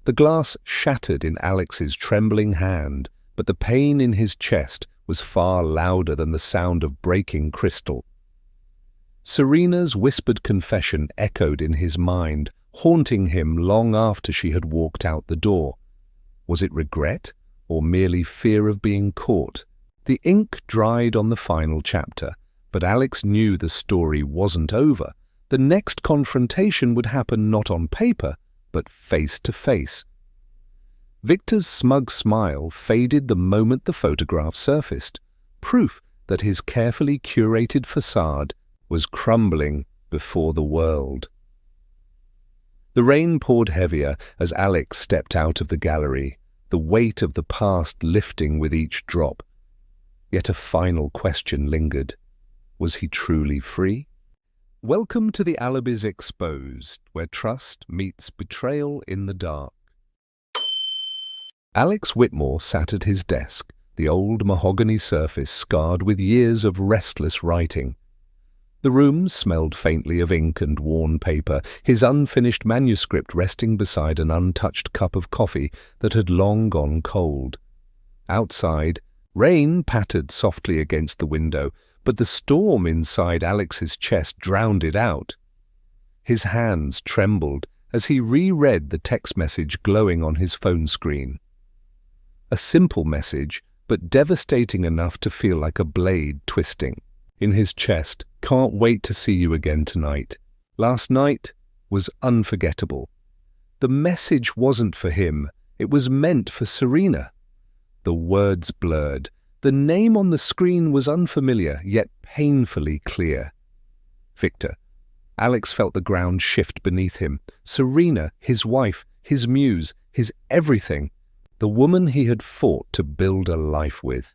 The glass shattered in Alex's trembling hand, but the pain in his chest was far louder than the sound of breaking crystal. Serena's whispered confession echoed in his mind, haunting him long after she had walked out the door. Was it regret, or merely fear of being caught? The ink dried on the final chapter, but Alex knew the story wasn't over. The next confrontation would happen not on paper, but face to face. Victor's smug smile faded the moment the photograph surfaced, proof that his carefully curated façade was crumbling before the world. The rain poured heavier as Alex stepped out of the gallery, the weight of the past lifting with each drop. Yet a final question lingered. Was he truly free? Welcome to the Alibis Exposed, where trust meets betrayal in the dark. Alex Whitmore sat at his desk, the old mahogany surface scarred with years of restless writing. The room smelled faintly of ink and worn paper, his unfinished manuscript resting beside an untouched cup of coffee that had long gone cold. Outside, rain pattered softly against the window, but the storm inside Alex's chest drowned it out. His hands trembled as he reread the text message glowing on his phone screen. A simple message, but devastating enough to feel like a blade twisting. In his chest, "Can't wait to see you again tonight. Last night was unforgettable." The message wasn't for him, it was meant for Serena. The words blurred. The name on the screen was unfamiliar, yet painfully clear. Victor. Alex felt the ground shift beneath him. Serena, his wife, his muse, his everything. The woman he had fought to build a life with.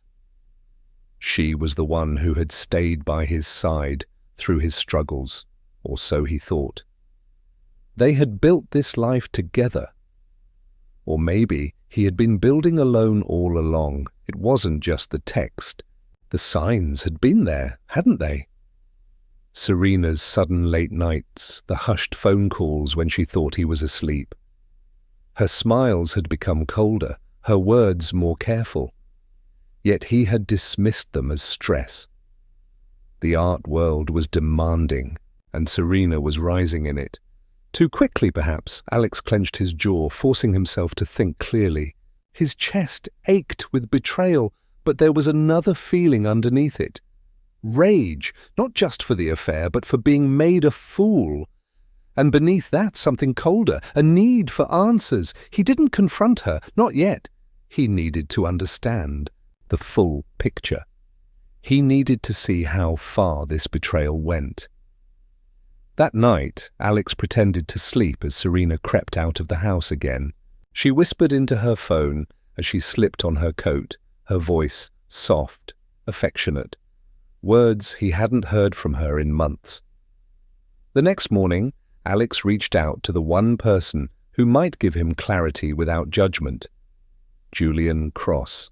She was the one who had stayed by his side through his struggles, or so he thought. They had built this life together. Or maybe he had been building alone all along. It wasn't just the text. The signs had been there, hadn't they? Serena's sudden late nights, the hushed phone calls when she thought he was asleep. Her smiles had become colder, her words more careful. Yet he had dismissed them as stress. The art world was demanding, and Serena was rising in it. Too quickly, perhaps. Alex clenched his jaw, forcing himself to think clearly. His chest ached with betrayal, but there was another feeling underneath it. Rage, not just for the affair, but for being made a fool. And beneath that, something colder, a need for answers. He didn't confront her, not yet. He needed to understand the full picture. He needed to see how far this betrayal went. That night, Alex pretended to sleep as Serena crept out of the house again. She whispered into her phone as she slipped on her coat, her voice soft, affectionate. Words he hadn't heard from her in months. The next morning, Alex reached out to the one person who might give him clarity without judgment. Julian Cross.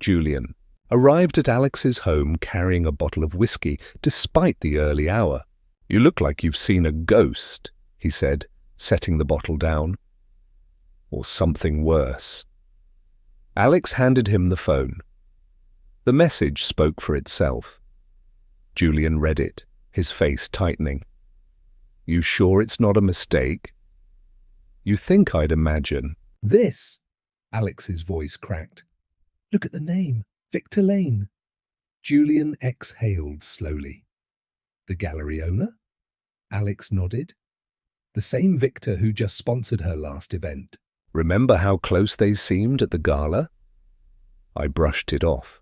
Julian arrived at Alex's home carrying a bottle of whiskey despite the early hour. "You look like you've seen a ghost," he said, setting the bottle down. "Or something worse." Alex handed him the phone. The message spoke for itself. Julian read it, his face tightening. "You sure it's not a mistake?" "You think I'd imagine." "This?" Alex's voice cracked. "Look at the name. Victor Lane." Julian exhaled slowly. "The gallery owner?" Alex nodded. "The same Victor who just sponsored her last event." "Remember how close they seemed at the gala?" I brushed it off.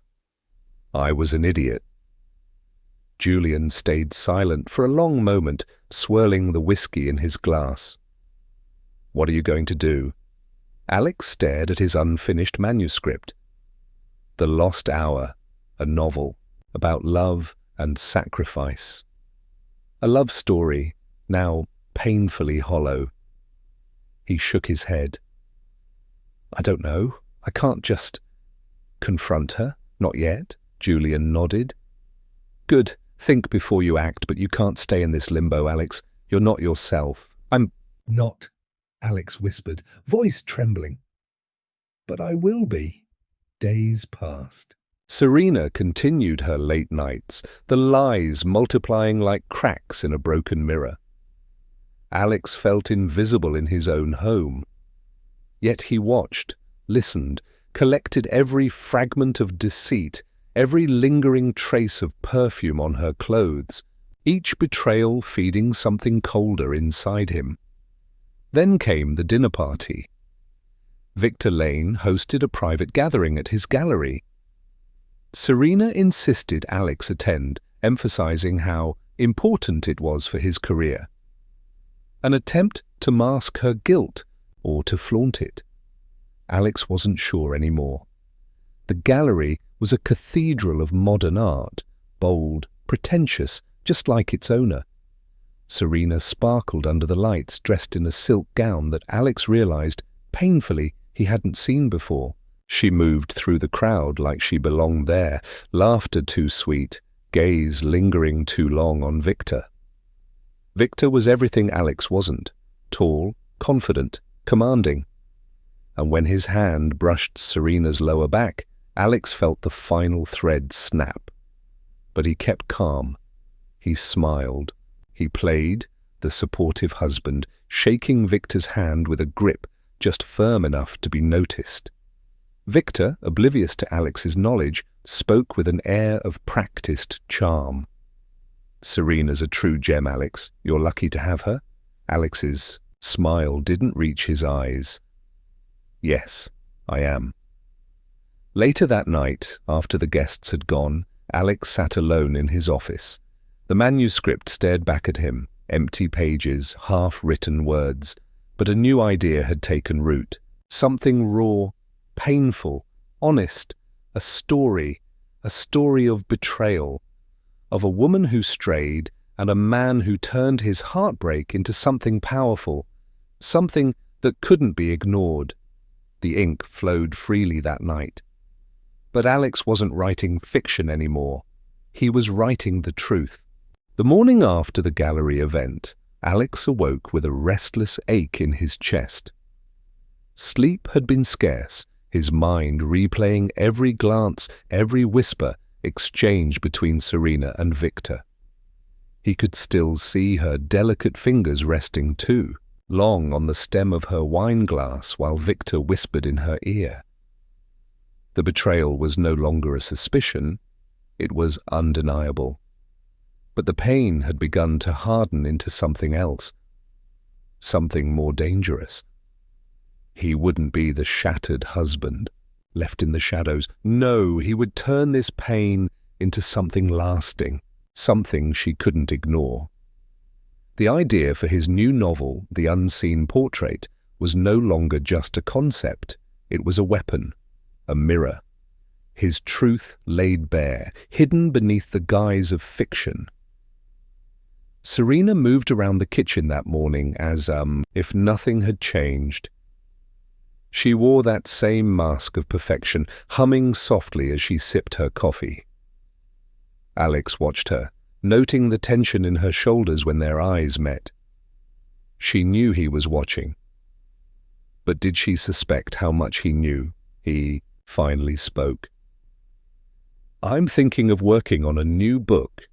I was an idiot. Julian stayed silent for a long moment, swirling the whiskey in his glass. "What are you going to do?" Alex stared at his unfinished manuscript. The Lost Hour, a novel about love and sacrifice. A love story, now painfully hollow. He shook his head. "I don't know. I can't just confront her. Not yet." Julian nodded. "Good. Think before you act, but you can't stay in this limbo, Alex. You're not yourself." Not Alex whispered, voice trembling. But I will be. Days passed. Serena continued her late nights, the lies multiplying like cracks in a broken mirror. Alex felt invisible in his own home. Yet he watched, listened, collected every fragment of deceit, every lingering trace of perfume on her clothes, each betrayal feeding something colder inside him. Then came the dinner party. Victor Lane hosted a private gathering at his gallery. Serena insisted Alex attend, emphasizing how important it was for his career. An attempt to mask her guilt or to flaunt it. Alex wasn't sure anymore. The gallery was a cathedral of modern art, bold, pretentious, just like its owner. Serena sparkled under the lights, dressed in a silk gown that Alex realized, painfully, he hadn't seen before. She moved through the crowd like she belonged there, laughter too sweet, gaze lingering too long on Victor. Victor was everything Alex wasn't, tall, confident, commanding. And when his hand brushed Serena's lower back, Alex felt the final thread snap. But he kept calm. He smiled. He played the supportive husband, shaking Victor's hand with a grip just firm enough to be noticed. Victor, oblivious to Alex's knowledge, spoke with an air of practiced charm. "Serena's a true gem, Alex. You're lucky to have her." Alex's smile didn't reach his eyes. "Yes, I am." Later that night, after the guests had gone, Alex sat alone in his office. The manuscript stared back at him, empty pages, half-written words, but a new idea had taken root. Something raw, painful, honest, a story of betrayal, of a woman who strayed and a man who turned his heartbreak into something powerful, something that couldn't be ignored. The ink flowed freely that night. But Alex wasn't writing fiction anymore. He was writing the truth. The morning after the gallery event, Alex awoke with a restless ache in his chest. Sleep had been scarce, his mind replaying every glance, every whisper exchanged between Serena and Victor. He could still see her delicate fingers resting too, long on the stem of her wine glass while Victor whispered in her ear. The betrayal was no longer a suspicion, it was undeniable. But the pain had begun to harden into something else, something more dangerous. He wouldn't be the shattered husband, left in the shadows. No, he would turn this pain into something lasting, something she couldn't ignore. The idea for his new novel, The Unseen Portrait, was no longer just a concept. It was a weapon, a mirror. His truth laid bare, hidden beneath the guise of fiction. Serena moved around the kitchen that morning as if nothing had changed. She wore that same mask of perfection, humming softly as she sipped her coffee. Alex watched her, noting the tension in her shoulders when their eyes met. She knew he was watching. But did she suspect how much he knew? He finally spoke. "I'm thinking of working on a new book."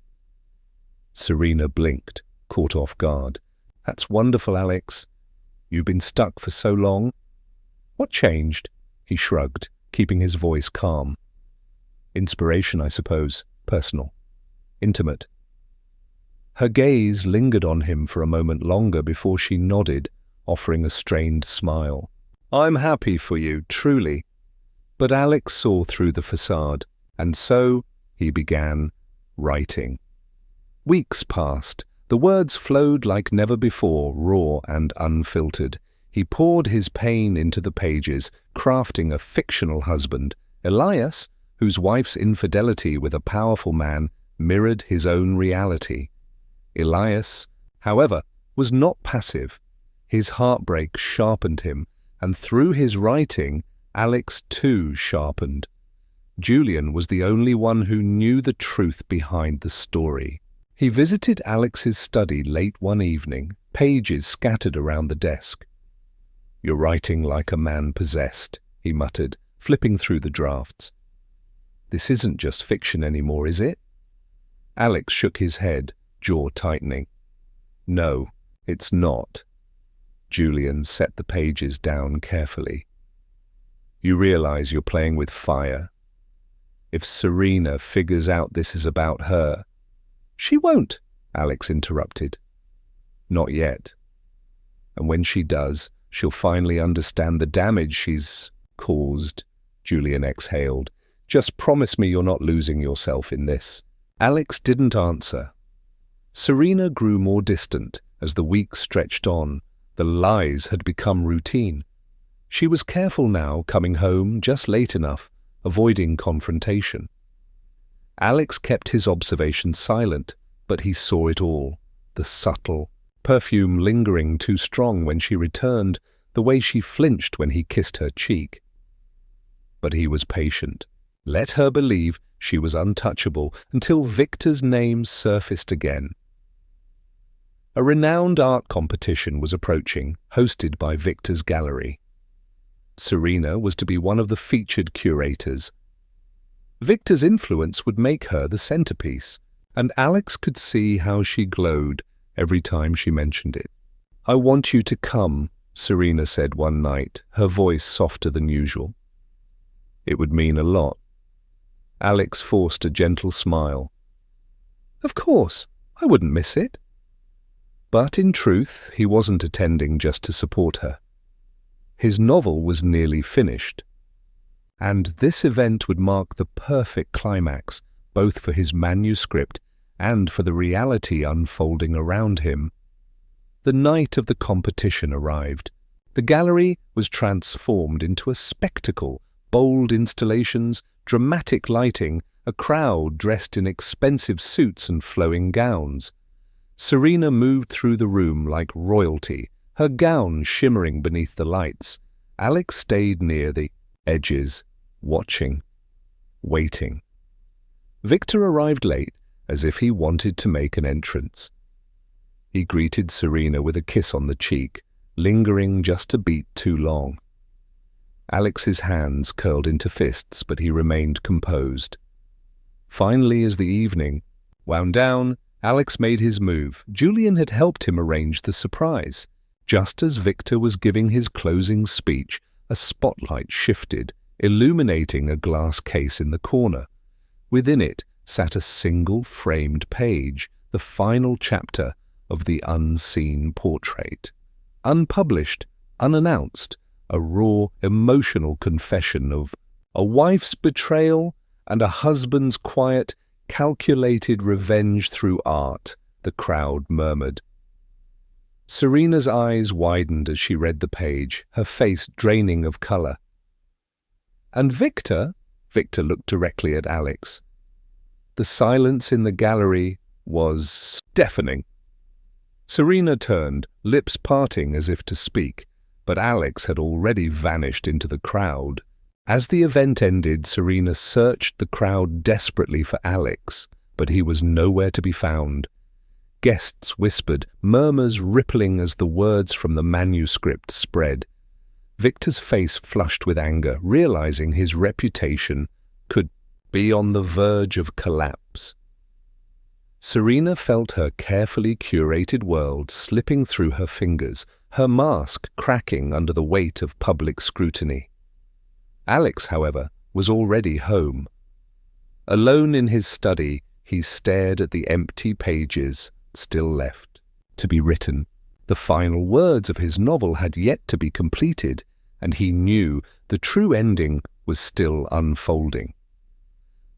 Serena blinked, caught off guard. "That's wonderful, Alex. You've been stuck for so long." "What changed?" He shrugged, keeping his voice calm. "Inspiration, I suppose. Personal. Intimate." Her gaze lingered on him for a moment longer before she nodded, offering a strained smile. "I'm happy for you, truly." But Alex saw through the facade, and so he began writing. Weeks passed. The words flowed like never before, raw and unfiltered. He poured his pain into the pages, crafting a fictional husband, Elias, whose wife's infidelity with a powerful man mirrored his own reality. Elias, however, was not passive. His heartbreak sharpened him, and through his writing, Alex too sharpened. Julian was the only one who knew the truth behind the story. He visited Alex's study late one evening, pages scattered around the desk. "You're writing like a man possessed," he muttered, flipping through the drafts. "This isn't just fiction anymore, is it?" Alex shook his head, jaw tightening. "No, it's not." Julian set the pages down carefully. "You realize you're playing with fire. If Serena figures out this is about her—" "She won't," Alex interrupted. "Not yet. And when she does, she'll finally understand the damage she's caused," Julian exhaled. "Just promise me you're not losing yourself in this." Alex didn't answer. Serena grew more distant as the weeks stretched on. The lies had become routine. She was careful now, coming home just late enough, avoiding confrontation. Alex kept his observation silent, but he saw it all. The subtle perfume lingering too strong when she returned, the way she flinched when he kissed her cheek. But he was patient. Let her believe she was untouchable until Victor's name surfaced again. A renowned art competition was approaching, hosted by Victor's gallery. Serena was to be one of the featured curators. Victor's influence would make her the centerpiece, and Alex could see how she glowed every time she mentioned it. "I want you to come," Serena said one night, her voice softer than usual. It would mean a lot. Alex forced a gentle smile. "Of course, I wouldn't miss it." But in truth, he wasn't attending just to support her. His novel was nearly finished, and this event would mark the perfect climax, both for his manuscript and for the reality unfolding around him. The night of the competition arrived. The gallery was transformed into a spectacle, bold installations, dramatic lighting, a crowd dressed in expensive suits and flowing gowns. Serena moved through the room like royalty, her gown shimmering beneath the lights. Alex stayed near the edges, watching, waiting. Victor arrived late, as if he wanted to make an entrance. He greeted Serena with a kiss on the cheek, lingering just a beat too long. Alex's hands curled into fists, but he remained composed. Finally, as the evening wound down, Alex made his move. Julian had helped him arrange the surprise. Just as Victor was giving his closing speech, a spotlight shifted, illuminating a glass case in the corner. Within it sat a single framed page, the final chapter of the unseen portrait. Unpublished, unannounced, a raw, emotional confession of a wife's betrayal and a husband's quiet, calculated revenge through art, the crowd murmured. Serena's eyes widened as she read the page, her face draining of color. "And Victor?" Victor looked directly at Alex. The silence in the gallery was deafening. Serena turned, lips parting as if to speak, but Alex had already vanished into the crowd. As the event ended, Serena searched the crowd desperately for Alex, but he was nowhere to be found. Guests whispered, murmurs rippling as the words from the manuscript spread. Victor's face flushed with anger, realizing his reputation could be on the verge of collapse. Serena felt her carefully curated world slipping through her fingers, her mask cracking under the weight of public scrutiny. Alex, however, was already home. Alone in his study, he stared at the empty pages still left to be written. The final words of his novel had yet to be completed, and he knew the true ending was still unfolding.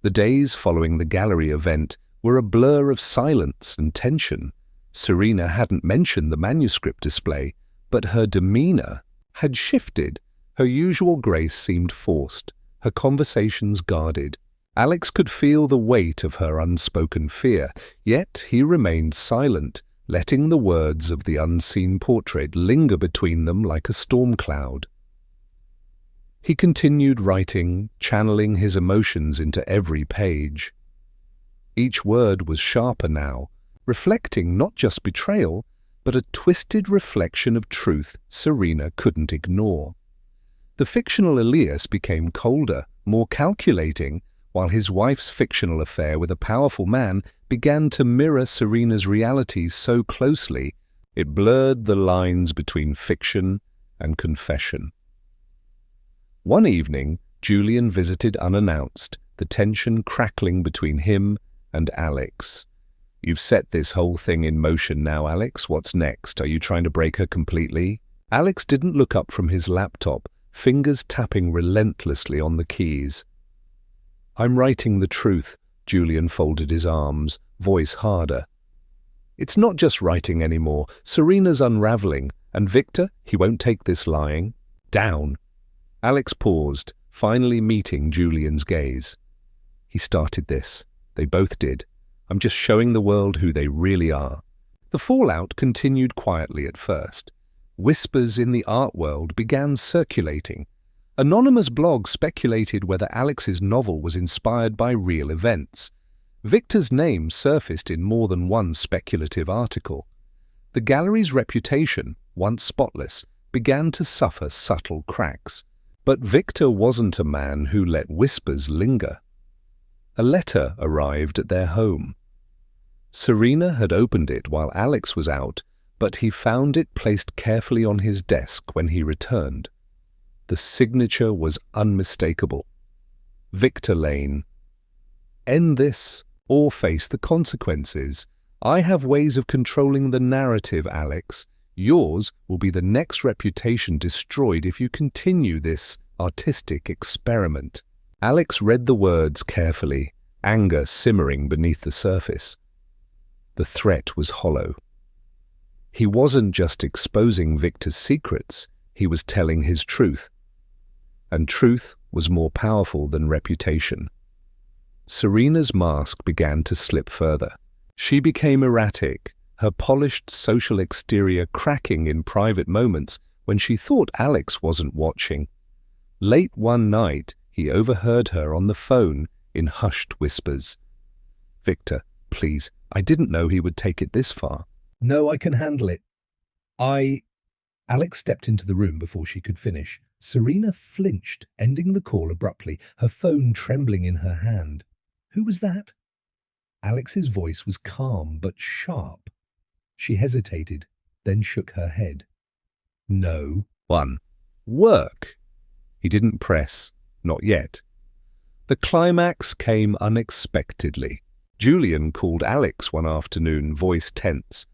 The days following the gallery event were a blur of silence and tension. Serena hadn't mentioned the manuscript display, but her demeanor had shifted. Her usual grace seemed forced, her conversations guarded. Alex could feel the weight of her unspoken fear, yet he remained silent, letting the words of the unseen portrait linger between them like a storm cloud. He continued writing, channeling his emotions into every page. Each word was sharper now, reflecting not just betrayal, but a twisted reflection of truth Serena couldn't ignore. The fictional Elias became colder, more calculating, while his wife's fictional affair with a powerful man began to mirror Serena's reality so closely it blurred the lines between fiction and confession. One evening, Julian visited unannounced, the tension crackling between him and Alex. "You've set this whole thing in motion now, Alex. What's next? Are you trying to break her completely?" Alex didn't look up from his laptop, fingers tapping relentlessly on the keys. "I'm writing the truth," Julian folded his arms, voice harder. "It's not just writing anymore. Serena's unraveling, and Victor, he won't take this lying. Down." Alex paused, finally meeting Julian's gaze. "He started this. They both did. I'm just showing the world who they really are." The fallout continued quietly at first. Whispers in the art world began circulating. Anonymous blogs speculated whether Alex's novel was inspired by real events. Victor's name surfaced in more than one speculative article. The gallery's reputation, once spotless, began to suffer subtle cracks. But Victor wasn't a man who let whispers linger. A letter arrived at their home. Serena had opened it while Alex was out, but he found it placed carefully on his desk when he returned. The signature was unmistakable. Victor Lane. "End this, or face the consequences. I have ways of controlling the narrative, Alex. Yours will be the next reputation destroyed if you continue this artistic experiment." Alex read the words carefully, anger simmering beneath the surface. The threat was hollow. He wasn't just exposing Victor's secrets, he was telling his truth. And truth was more powerful than reputation. Serena's mask began to slip further. She became erratic, her polished social exterior cracking in private moments when she thought Alex wasn't watching. Late one night, he overheard her on the phone in hushed whispers. "Victor, please, I didn't know he would take it this far." "No, I can handle it. Alex stepped into the room before she could finish. Serena flinched, ending the call abruptly, her phone trembling in her hand. "Who was that?" Alex's voice was calm but sharp. She hesitated, then shook her head. "No." "One. Work." He didn't press. Not yet. The climax came unexpectedly. Julian called Alex one afternoon, voice tense.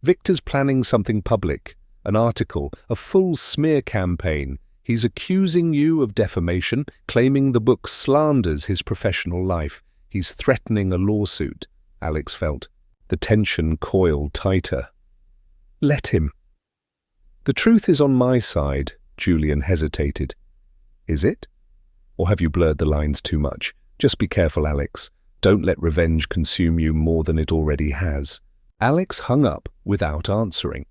"Victor's planning something public, an article, a full smear campaign. He's accusing you of defamation, claiming the book slanders his professional life. He's threatening a lawsuit," Alex felt. The tension coiled tighter. "Let him." "The truth is on my side," Julian hesitated. "Is it? Or have you blurred the lines too much? Just be careful, Alex. Don't let revenge consume you more than it already has." Alex hung up without answering.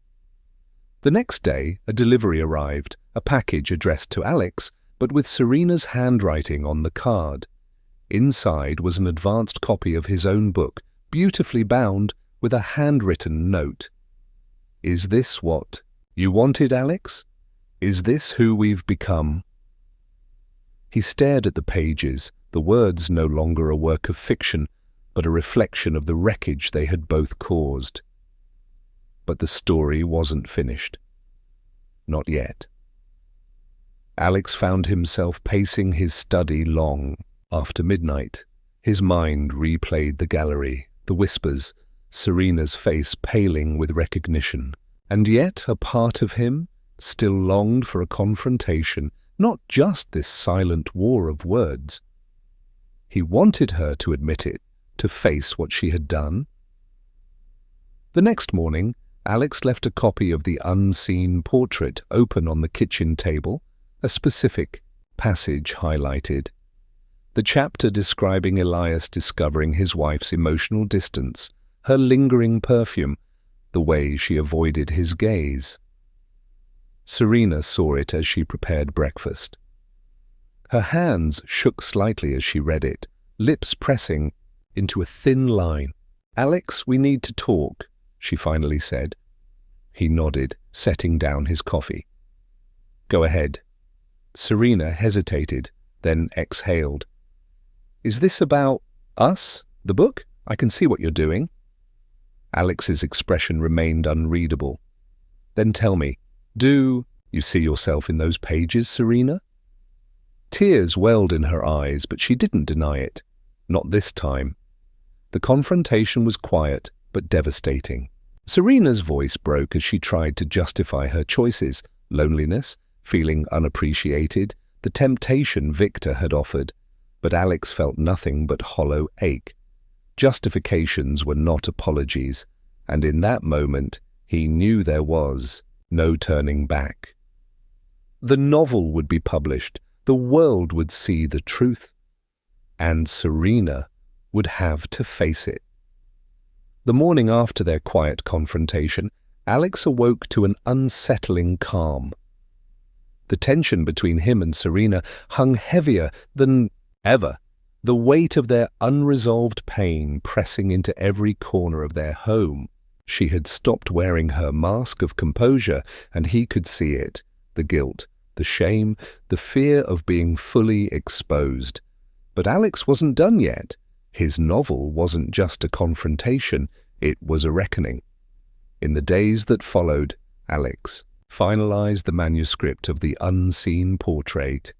The next day, a delivery arrived, a package addressed to Alex, but with Serena's handwriting on the card. Inside was an advanced copy of his own book, beautifully bound, with a handwritten note. "Is this what you wanted, Alex? Is this who we've become?" He stared at the pages, the words no longer a work of fiction, but a reflection of the wreckage they had both caused. But the story wasn't finished. Not yet. Alex found himself pacing his study long. After midnight, his mind replayed the gallery, the whispers, Serena's face paling with recognition. And yet a part of him still longed for a confrontation, not just this silent war of words. He wanted her to admit it, to face what she had done. The next morning, Alex left a copy of the unseen portrait open on the kitchen table, a specific passage highlighted. The chapter describing Elias discovering his wife's emotional distance, her lingering perfume, the way she avoided his gaze. Serena saw it as she prepared breakfast. Her hands shook slightly as she read it, lips pressing into a thin line. "Alex, we need to talk," she finally said. He nodded, setting down his coffee. Go ahead. Serena hesitated, then exhaled. Is this about us, the book? I can see what you're doing. Alex's expression remained unreadable. Then tell me, do you see yourself in those pages, Serena? Tears welled in her eyes, but she didn't deny it. Not this time. The confrontation was quiet, but devastating. Serena's voice broke as she tried to justify her choices: loneliness, feeling unappreciated, the temptation Victor had offered. But Alex felt nothing but hollow ache. Justifications were not apologies, and in that moment he knew there was no turning back. The novel would be published, the world would see the truth, and Serena would have to face it. The morning after their quiet confrontation, Alex awoke to an unsettling calm. The tension between him and Serena hung heavier than ever, the weight of their unresolved pain pressing into every corner of their home. She had stopped wearing her mask of composure, and he could see it, the guilt, the shame, the fear of being fully exposed. But Alex wasn't done yet. His novel wasn't just a confrontation, it was a reckoning. In the days that followed, Alex finalized the manuscript of the unseen portrait.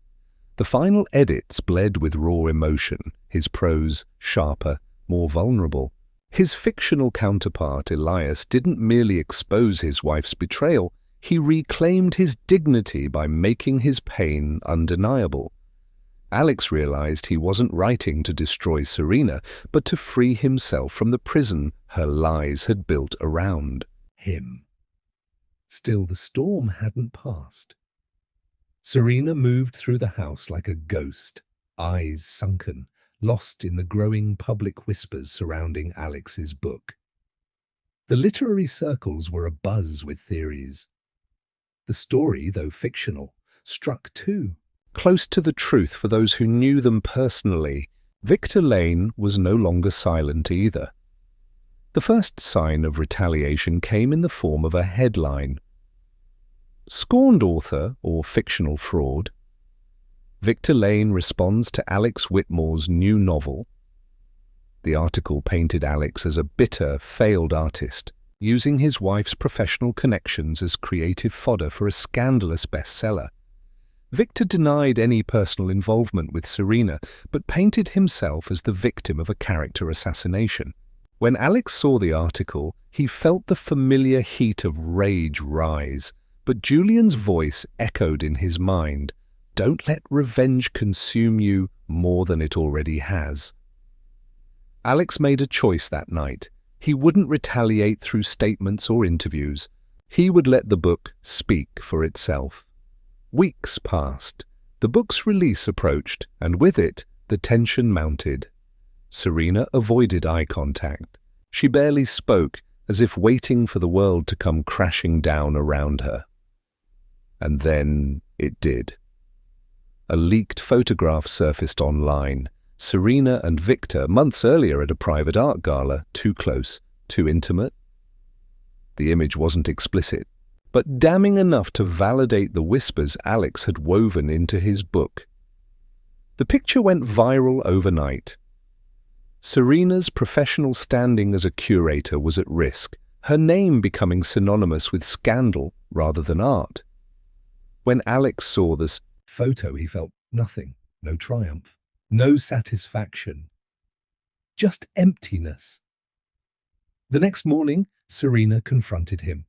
The final edits bled with raw emotion, his prose sharper, more vulnerable. His fictional counterpart, Elias, didn't merely expose his wife's betrayal, he reclaimed his dignity by making his pain undeniable. Alex realized he wasn't writing to destroy Serena, but to free himself from the prison her lies had built around him. Still, the storm hadn't passed. Serena moved through the house like a ghost, eyes sunken, lost in the growing public whispers surrounding Alex's book. The literary circles were abuzz with theories. The story, though fictional, struck too close to the truth for those who knew them personally. Victor Lane was no longer silent either. The first sign of retaliation came in the form of a headline: Scorned author or fictional fraud. Victor Lane responds to Alex Whitmore's new novel. The article painted Alex as a bitter, failed artist, using his wife's professional connections as creative fodder for a scandalous bestseller. Victor denied any personal involvement with Serena, but painted himself as the victim of a character assassination. When Alex saw the article, he felt the familiar heat of rage rise, but Julian's voice echoed in his mind: "Don't let revenge consume you more than it already has." Alex made a choice that night. He wouldn't retaliate through statements or interviews. He would let the book speak for itself. Weeks passed. The book's release approached, and with it, the tension mounted. Serena avoided eye contact. She barely spoke, as if waiting for the world to come crashing down around her. And then it did. A leaked photograph surfaced online. Serena and Victor, months earlier at a private art gala, too close, too intimate. The image wasn't explicit, but damning enough to validate the whispers Alex had woven into his book. The picture went viral overnight. Serena's professional standing as a curator was at risk, her name becoming synonymous with scandal rather than art. When Alex saw this photo, he felt nothing, no triumph, no satisfaction, just emptiness. The next morning, Serena confronted him.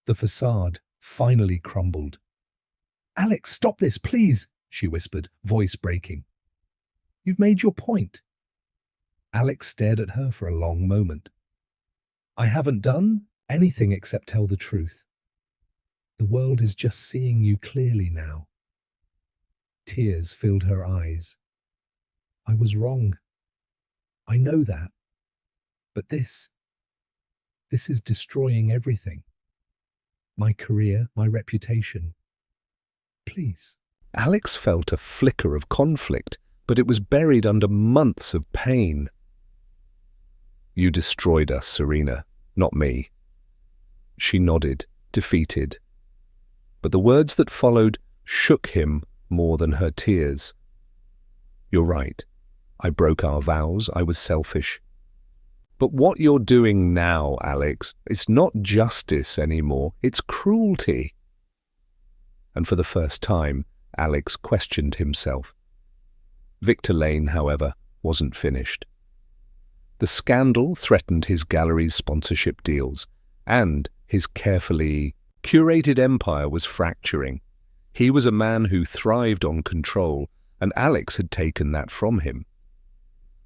The façade finally crumbled. "Alex, stop this, please," she whispered, voice breaking. "You've made your point." Alex stared at her for a long moment. "I haven't done anything except tell the truth. The world is just seeing you clearly now." Tears filled her eyes. "I was wrong. I know that. But this is destroying everything. My career, my reputation. Please." Alex felt a flicker of conflict, but it was buried under months of pain. "You destroyed us, Serena, not me." She nodded, defeated. But the words that followed shook him more than her tears. "You're right. I broke our vows. I was selfish. But what you're doing now, Alex, it's not justice anymore. It's cruelty." And for the first time, Alex questioned himself. Victor Lane, however, wasn't finished. The scandal threatened his gallery's sponsorship deals, and his carefully curated empire was fracturing. He was a man who thrived on control, and Alex had taken that from him.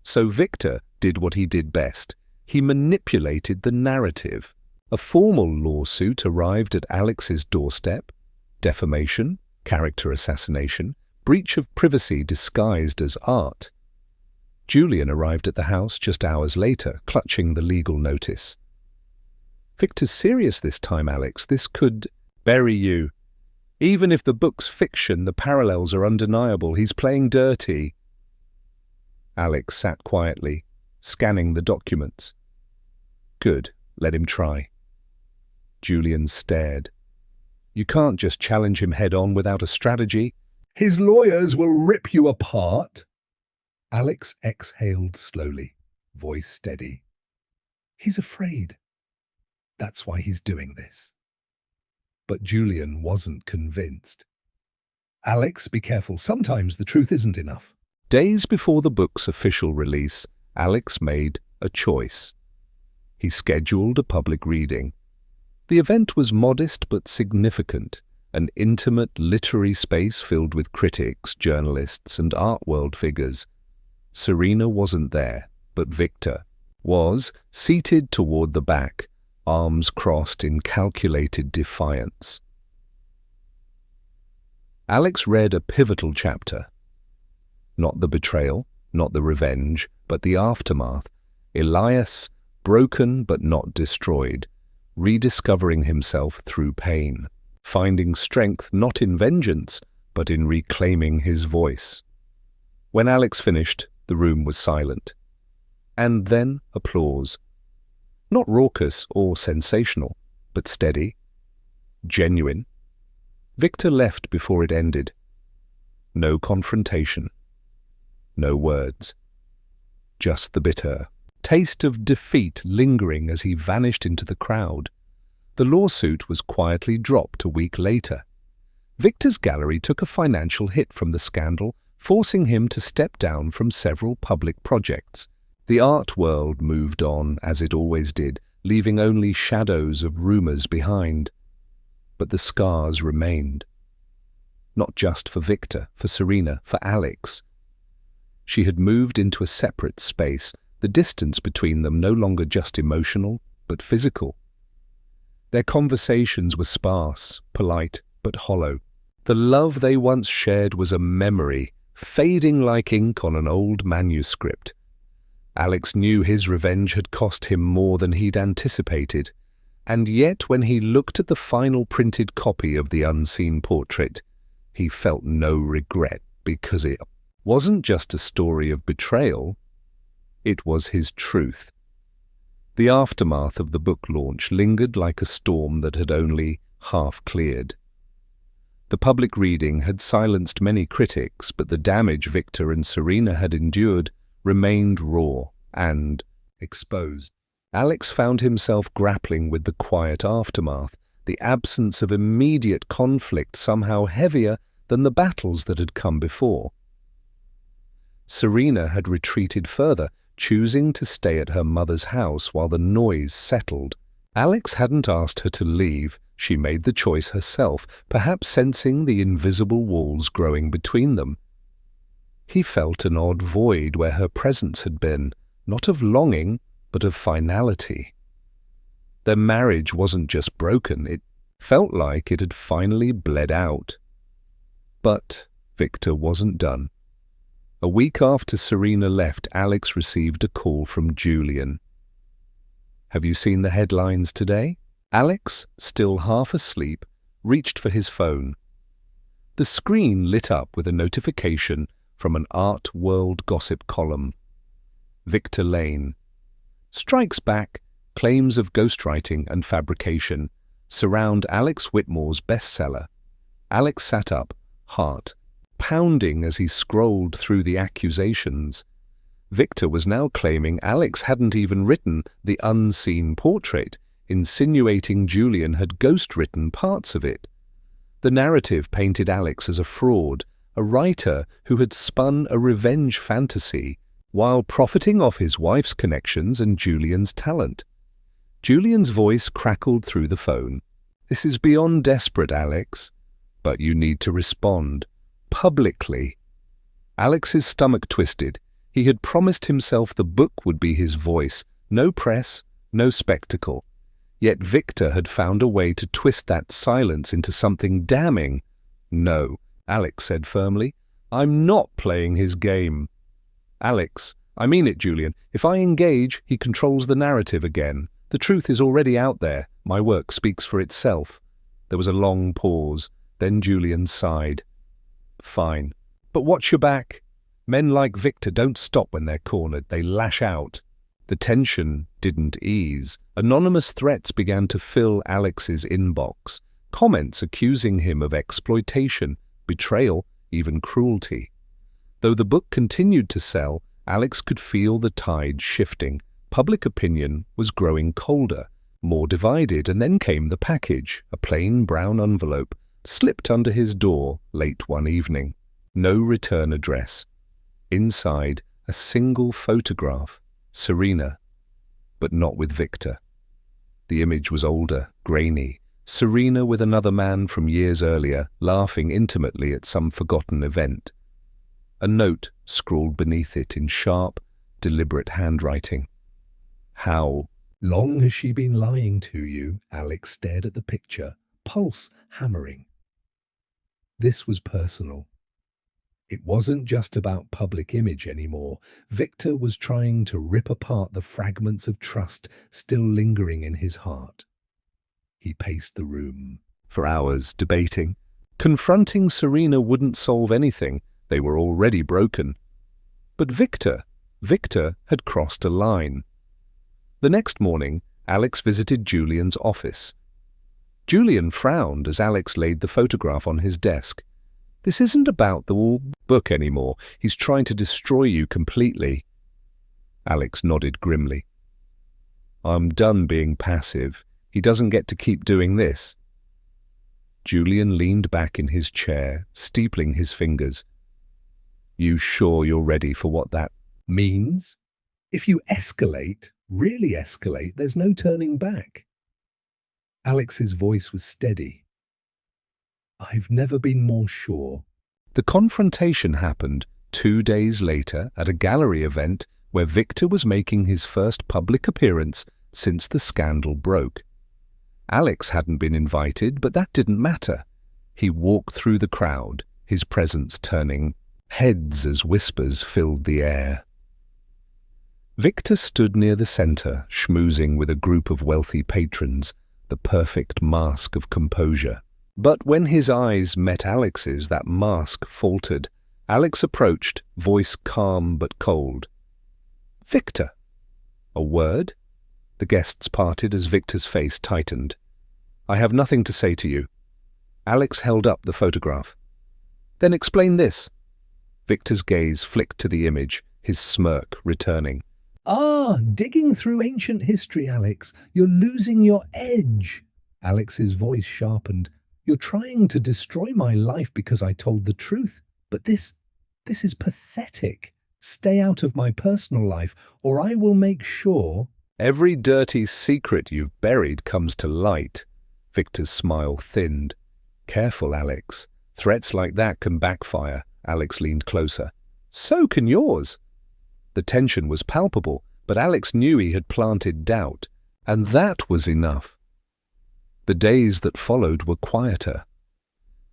So Victor did what he did best. He manipulated the narrative. A formal lawsuit arrived at Alex's doorstep. Defamation, character assassination, breach of privacy disguised as art. Julian arrived at the house just hours later, clutching the legal notice. "Victor's serious this time, Alex. This could bury you. Even if the book's fiction, the parallels are undeniable. He's playing dirty." Alex sat quietly, scanning the documents. "Good, let him try." Julian stared. "You can't just challenge him head-on without a strategy." "His lawyers will rip you apart." Alex exhaled slowly, voice steady. "He's afraid. That's why he's doing this." But Julian wasn't convinced. "Alex, be careful. Sometimes the truth isn't enough." Days before the book's official release, Alex made a choice. He scheduled a public reading. The event was modest but significant, an intimate literary space filled with critics, journalists, and art world figures. Serena wasn't there, but Victor was, seated toward the back, arms crossed in calculated defiance. Alex read a pivotal chapter. Not the betrayal, not the revenge, but the aftermath. Elias, broken but not destroyed, rediscovering himself through pain, finding strength not in vengeance, but in reclaiming his voice. When Alex finished, the room was silent. And then applause. Not raucous or sensational, but steady, genuine. Victor left before it ended. No confrontation. No words. Just the bitter taste of defeat lingering as he vanished into the crowd. The lawsuit was quietly dropped a week later. Victor's gallery took a financial hit from the scandal, forcing him to step down from several public projects. The art world moved on, as it always did, leaving only shadows of rumors behind. But the scars remained. Not just for Victor, for Serena, for Alex. She had moved into a separate space, the distance between them no longer just emotional, but physical. Their conversations were sparse, polite, but hollow. The love they once shared was a memory, fading like ink on an old manuscript. Alex knew his revenge had cost him more than he'd anticipated, and yet when he looked at the final printed copy of the unseen portrait, he felt no regret, because it wasn't just a story of betrayal, it was his truth. The aftermath of the book launch lingered like a storm that had only half cleared. The public reading had silenced many critics, but the damage Victor and Serena had endured remained raw and exposed. Alex found himself grappling with the quiet aftermath, the absence of immediate conflict somehow heavier than the battles that had come before. Serena had retreated further, choosing to stay at her mother's house while the noise settled. Alex hadn't asked her to leave. She made the choice herself, perhaps sensing the invisible walls growing between them. He felt an odd void where her presence had been, not of longing, but of finality. Their marriage wasn't just broken, it felt like it had finally bled out. But Victor wasn't done. A week after Serena left, Alex received a call from Julian. "Have you seen the headlines today?" Alex, still half asleep, reached for his phone. The screen lit up with a notification from an art world gossip column. Victor Lane strikes back, claims of ghostwriting and fabrication, surround Alex Whitmore's bestseller. Alex sat up, heart pounding as he scrolled through the accusations. Victor was now claiming Alex hadn't even written the unseen portrait, insinuating Julian had ghost-written parts of it. The narrative painted Alex as a fraud, a writer who had spun a revenge fantasy while profiting off his wife's connections and Julian's talent. Julian's voice crackled through the phone. "This is beyond desperate, Alex, but you need to respond. Publicly." Alex's stomach twisted. He had promised himself the book would be his voice, no press, no spectacle. Yet Victor had found a way to twist that silence into something damning. "No," Alex said firmly. "I'm not playing his game." "Alex, I mean it, Julian. If I engage, he controls the narrative again. The truth is already out there. My work speaks for itself." There was a long pause. Then Julian sighed. "Fine. But watch your back. Men like Victor don't stop when they're cornered. They lash out." The tension didn't ease. Anonymous threats began to fill Alex's inbox. Comments accusing him of exploitation, betrayal, even cruelty. Though the book continued to sell, Alex could feel the tide shifting. Public opinion was growing colder, more divided, and then came the package, a plain brown envelope, slipped under his door late one evening. No return address. Inside, a single photograph, Serena, but not with Victor. The image was older, grainy, Serena with another man from years earlier, laughing intimately at some forgotten event. A note scrawled beneath it in sharp, deliberate handwriting. "How long has she been lying to you?" Alex stared at the picture, pulse hammering. This was personal. It wasn't just about public image anymore. Victor was trying to rip apart the fragments of trust still lingering in his heart. He paced the room for hours, debating. Confronting Serena wouldn't solve anything. They were already broken. But Victor had crossed a line. The next morning, Alex visited Julian's office. Julian frowned as Alex laid the photograph on his desk. "This isn't about the book anymore. He's trying to destroy you completely." Alex nodded grimly. "I'm done being passive. He doesn't get to keep doing this." Julian leaned back in his chair, steepling his fingers. "You sure you're ready for what that means? If you escalate, really escalate, there's no turning back." Alex's voice was steady. "I've never been more sure." The confrontation happened 2 days later at a gallery event where Victor was making his first public appearance since the scandal broke. Alex hadn't been invited, but that didn't matter. He walked through the crowd, his presence turning heads as whispers filled the air. Victor stood near the center, schmoozing with a group of wealthy patrons, the perfect mask of composure. But when his eyes met Alex's, that mask faltered. Alex approached, voice calm but cold. "Victor." "A word?" The guests parted as Victor's face tightened. "I have nothing to say to you." Alex held up the photograph. "Then explain this." Victor's gaze flicked to the image, his smirk returning. Digging through ancient history, Alex. You're losing your edge." Alex's voice sharpened. "You're trying to destroy my life because I told the truth. But this is pathetic. Stay out of my personal life, or I will make sure—" "Every dirty secret you've buried comes to light." Victor's smile thinned. "Careful, Alex. Threats like that can backfire." Alex leaned closer. "So can yours." The tension was palpable, but Alex knew he had planted doubt, and that was enough. The days that followed were quieter.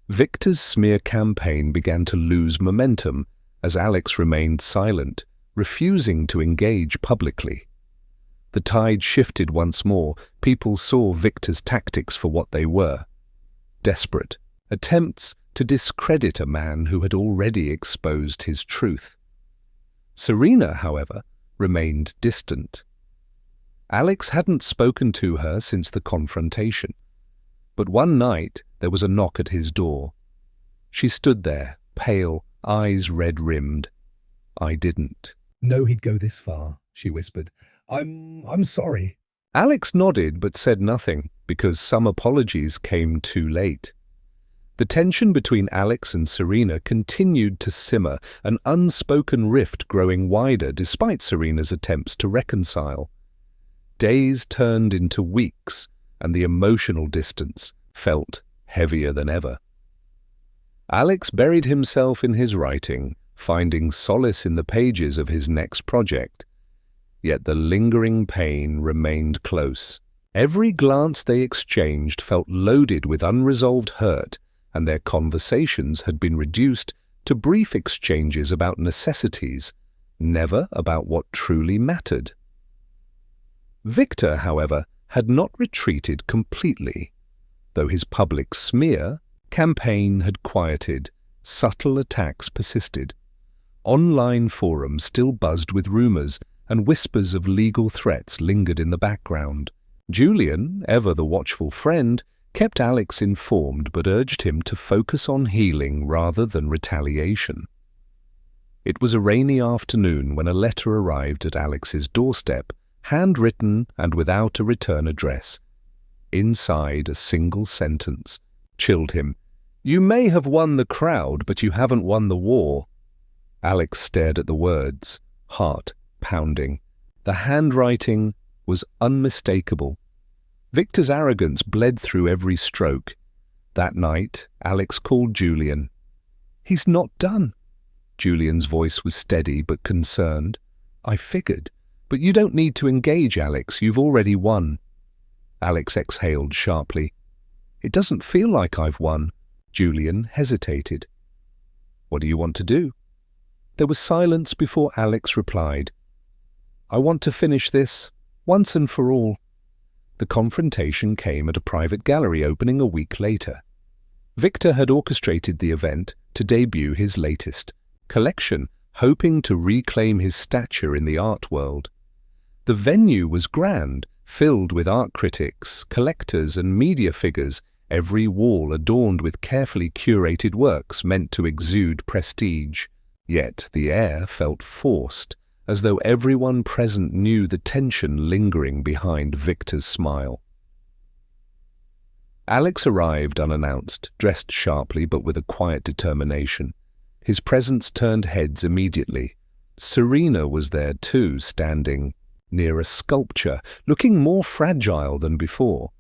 Victor's smear campaign began to lose momentum as Alex remained silent, refusing to engage publicly. The tide shifted once more. People saw Victor's tactics for what they were. Desperate attempts to discredit a man who had already exposed his truth. Serena, however, remained distant. Alex hadn't spoken to her since the confrontation. But one night there was a knock at his door. She stood there, pale, eyes red-rimmed. I didn't. "Know he'd go this far," she whispered. I'm sorry." Alex nodded but said nothing, because some apologies came too late. The tension between Alex and Serena continued to simmer, an unspoken rift growing wider despite Serena's attempts to reconcile. Days turned into weeks, and the emotional distance felt heavier than ever. Alex buried himself in his writing, finding solace in the pages of his next project. Yet the lingering pain remained close. Every glance they exchanged felt loaded with unresolved hurt, and their conversations had been reduced to brief exchanges about necessities, never about what truly mattered. Victor, however, had not retreated completely. Though his public smear campaign had quieted, subtle attacks persisted. Online forums still buzzed with rumors, and whispers of legal threats lingered in the background. Julian, ever the watchful friend, kept Alex informed but urged him to focus on healing rather than retaliation. It was a rainy afternoon when a letter arrived at Alex's doorstep, handwritten and without a return address. Inside, a single sentence chilled him. "You may have won the crowd, but you haven't won the war." Alex stared at the words, heart pounding. The handwriting was unmistakable. Victor's arrogance bled through every stroke. That night, Alex called Julian. "He's not done." Julian's voice was steady but concerned. "I figured. But you don't need to engage, Alex. You've already won." Alex exhaled sharply. "It doesn't feel like I've won." Julian hesitated. "What do you want to do?" There was silence before Alex replied. "I want to finish this, once and for all." The confrontation came at a private gallery opening a week later. Victor had orchestrated the event to debut his latest collection, hoping to reclaim his stature in the art world. The venue was grand, filled with art critics, collectors, and media figures, every wall adorned with carefully curated works meant to exude prestige. Yet the air felt forced, as though everyone present knew the tension lingering behind Victor's smile. Alex arrived unannounced, dressed sharply but with a quiet determination. His presence turned heads immediately. Serena was there too, standing near a sculpture, looking more fragile than before.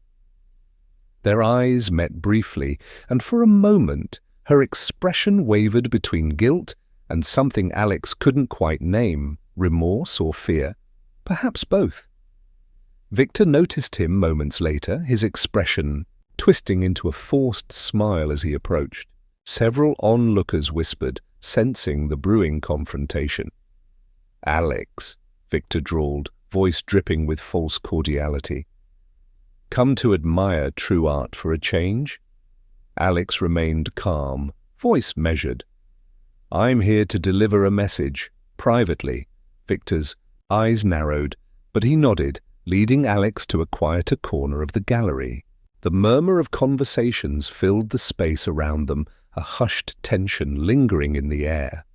Their eyes met briefly, and for a moment her expression wavered between guilt and something Alex couldn't quite name, remorse or fear, perhaps both. Victor noticed him moments later, his expression twisting into a forced smile as he approached. Several onlookers whispered, sensing the brewing confrontation. "Alex," Victor drawled, voice dripping with false cordiality. "Come to admire true art for a change?" Alex remained calm, voice measured. "I'm here to deliver a message, privately." Victor's eyes narrowed, but he nodded, leading Alex to a quieter corner of the gallery. The murmur of conversations filled the space around them, a hushed tension lingering in the air.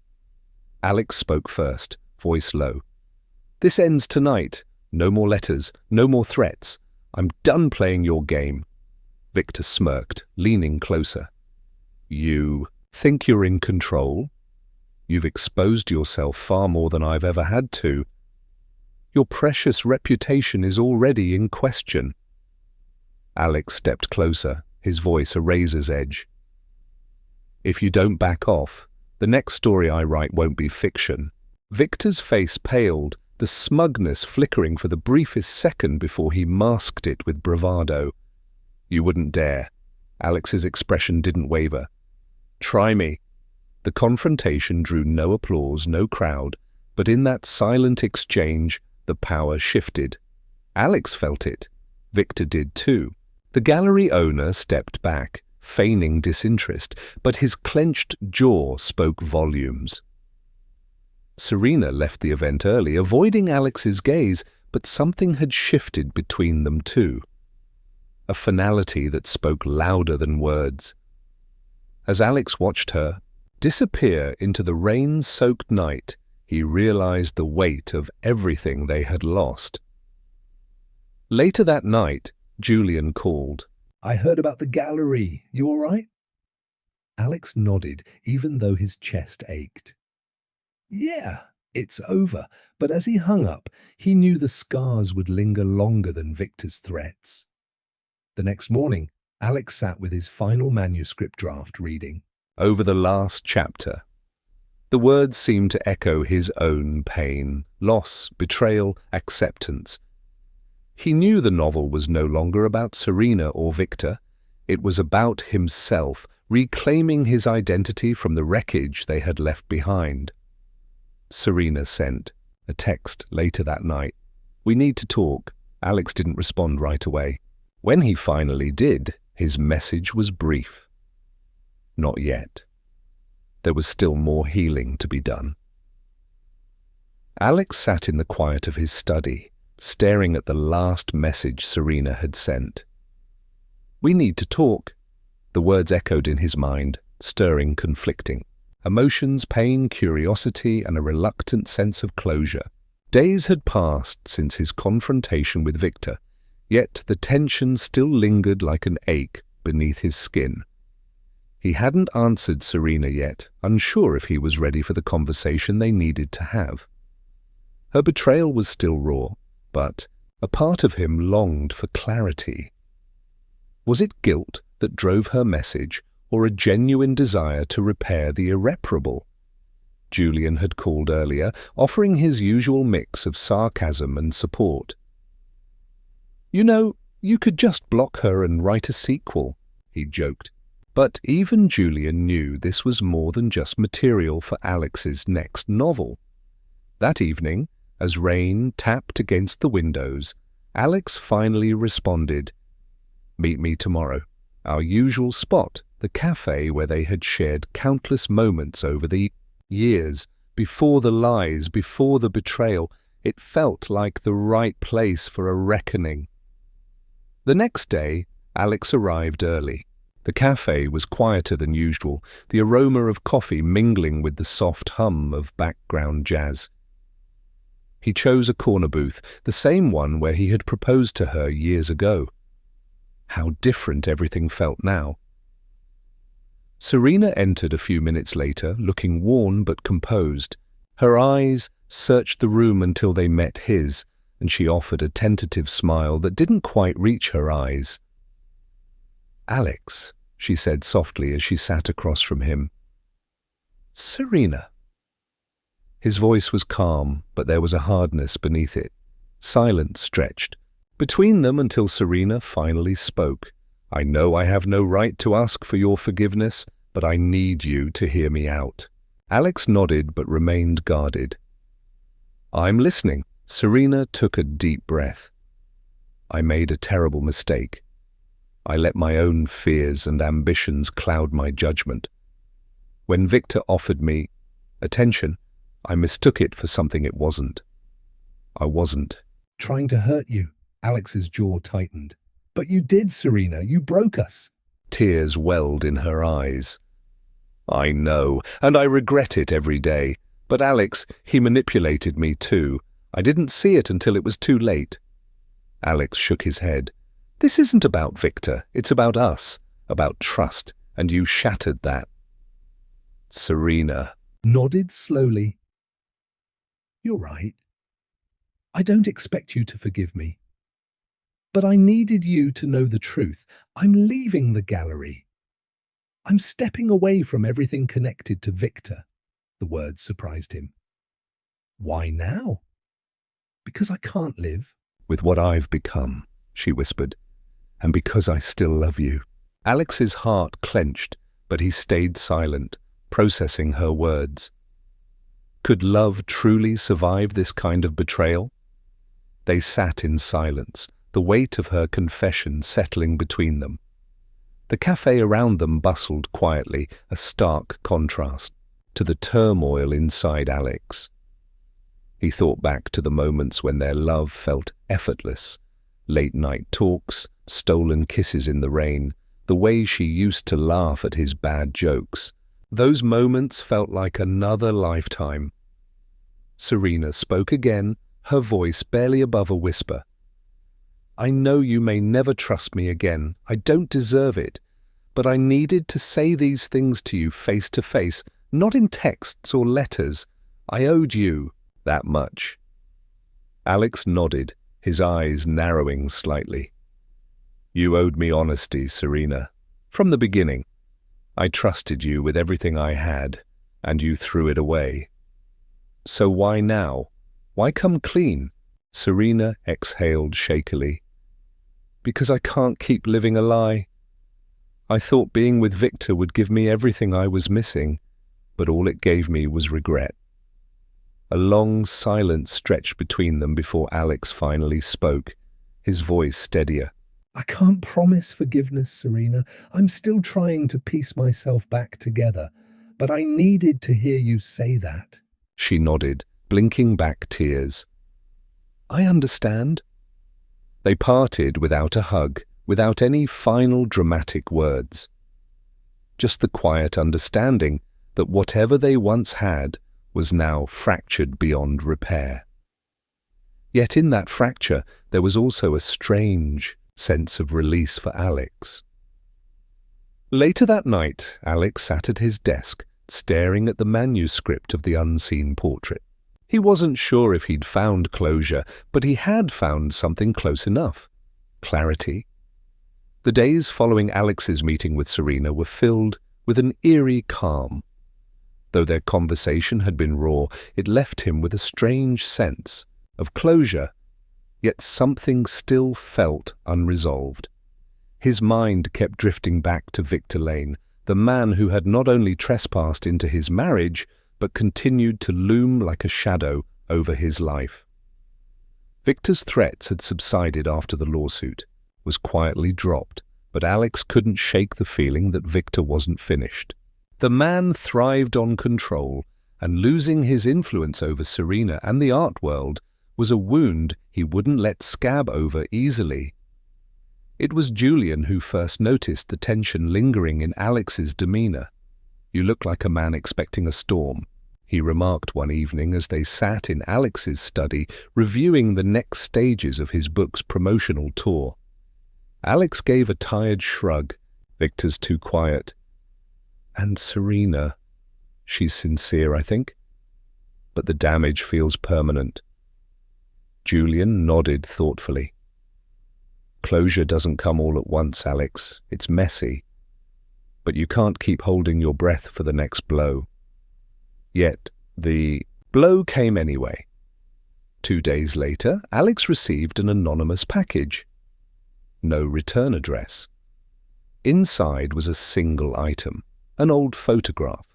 Alex spoke first, voice low. "This ends tonight. No more letters, no more threats. I'm done playing your game." Victor smirked, leaning closer. "You think you're in control? You've exposed yourself far more than I've ever had to. Your precious reputation is already in question." Alex stepped closer, his voice a razor's edge. "If you don't back off, the next story I write won't be fiction." Victor's face paled, the smugness flickering for the briefest second before he masked it with bravado. "You wouldn't dare." Alex's expression didn't waver. "Try me." The confrontation drew no applause, no crowd, but in that silent exchange, the power shifted. Alex felt it. Victor did too. The gallery owner stepped back, feigning disinterest, but his clenched jaw spoke volumes. Serena left the event early, avoiding Alex's gaze, but something had shifted between them too. a finality that spoke louder than words. As Alex watched her disappear into the rain-soaked night, he realized the weight of everything they had lost. Later that night, Julian called. I heard about the gallery. You all right? Alex nodded, even though his chest ached. Yeah, it's over. But as he hung up, he knew the scars would linger longer than Victor's threats. The next morning, Alex sat with his final manuscript draft reading. Over the last chapter. The words seemed to echo his own pain, loss, betrayal, acceptance. He knew the novel was no longer about Serena or Victor. It was about himself, reclaiming his identity from the wreckage they had left behind. Serena sent a text later that night. We need to talk. Alex didn't respond right away. When he finally did, his message was brief. Not yet. There was still more healing to be done. Alex sat in the quiet of his study, staring at the last message Serena had sent. We need to talk. The words echoed in his mind, stirring conflicting emotions, pain, curiosity, and a reluctant sense of closure. Days had passed since his confrontation with Victor, yet the tension still lingered like an ache beneath his skin. He hadn't answered Serena yet, unsure if he was ready for the conversation they needed to have. Her betrayal was still raw, but a part of him longed for clarity. Was it guilt that drove her message, or a genuine desire to repair the irreparable? Julian had called earlier, offering his usual mix of sarcasm and support. You know, you could just block her and write a sequel, he joked. But even Julian knew this was more than just material for Alex's next novel. That evening, as rain tapped against the windows, Alex finally responded, Meet me tomorrow. Our usual spot, the cafe where they had shared countless moments over the years, before the lies, before the betrayal. It felt like the right place for a reckoning. The next day, Alex arrived early. The cafe was quieter than usual, the aroma of coffee mingling with the soft hum of background jazz. He chose a corner booth, the same one where he had proposed to her years ago. How different everything felt now. Serena entered a few minutes later, looking worn but composed. Her eyes searched the room until they met his, and she offered a tentative smile that didn't quite reach her eyes. Alex, she said softly as she sat across from him. Serena. His voice was calm, but there was a hardness beneath it. Silence stretched between them until Serena finally spoke. I know I have no right to ask for your forgiveness, but I need you to hear me out. Alex nodded but remained guarded. I'm listening. Serena took a deep breath. I made a terrible mistake. I let my own fears and ambitions cloud my judgment. When Victor offered me attention, I mistook it for something it wasn't. I wasn't Trying to hurt you. Alex's jaw tightened. But you did, Serena. You broke us. Tears welled in her eyes. I know, and I regret it every day. But Alex, he manipulated me too. I didn't see it until it was too late. Alex shook his head. This isn't about Victor. It's about us, about trust, and you shattered that. Serena Nodded slowly. You're right. I don't expect you to forgive me. But I needed you to know the truth. I'm leaving the gallery. I'm stepping away from everything connected to Victor. The words surprised him. Why now? Because I can't live with what I've become, she whispered, and because I still love you. Alex's heart clenched, but he stayed silent, processing her words. Could love truly survive this kind of betrayal? They sat in silence, the weight of her confession settling between them. The cafe around them bustled quietly, a stark contrast to the turmoil inside Alex. He thought back to the moments when their love felt effortless, Late-night talks, stolen kisses in the rain, the way she used to laugh at his bad jokes. Those moments felt like another lifetime. Serena spoke again, her voice barely above a whisper. "I know you may never trust me again. I don't deserve it. But I needed to say these things to you face to face, not in texts or letters. I owed you that much." Alex nodded, his eyes narrowing slightly. "You owed me honesty, Serena. From the beginning. I trusted you with everything I had, and you threw it away. So why now? Why come clean?" Serena exhaled shakily. "Because I can't keep living a lie. I thought being with Victor would give me everything I was missing, but all it gave me was regret." A long silence stretched between them before Alex finally spoke, his voice steadier. "I can't promise forgiveness, Serena. I'm still trying to piece myself back together, but I needed to hear you say that." She nodded, blinking back tears. "I understand." They parted without a hug, without any final dramatic words. Just the quiet understanding that whatever they once had was now fractured beyond repair. Yet in that fracture there was also a strange sense of release for Alex. Later that night, Alex sat at his desk, staring at the manuscript of the unseen portrait. He wasn't sure if he'd found closure, but he had found something close enough. Clarity. The days following Alex's meeting with Serena were filled with an eerie calm. Though their conversation had been raw, it left him with a strange sense of closure, yet something still felt unresolved. His mind kept drifting back to Victor Lane, the man who had not only trespassed into his marriage, but continued to loom like a shadow over his life. Victor's threats had subsided after the lawsuit, was quietly dropped, but Alex couldn't shake the feeling that Victor wasn't finished. The man thrived on control, and losing his influence over Serena and the art world was a wound he wouldn't let scab over easily. It was Julian who first noticed the tension lingering in Alex's demeanor. "You look like a man expecting a storm," he remarked one evening as they sat in Alex's study reviewing the next stages of his book's promotional tour. Alex gave a tired shrug. "Victor's too quiet. And Serena, she's sincere, I think. But the damage feels permanent." Julian nodded thoughtfully. "Closure doesn't come all at once, Alex. It's messy. But you can't keep holding your breath for the next blow." Yet the blow came anyway. 2 days later, Alex received an anonymous package. No return address. Inside was a single item. An old photograph.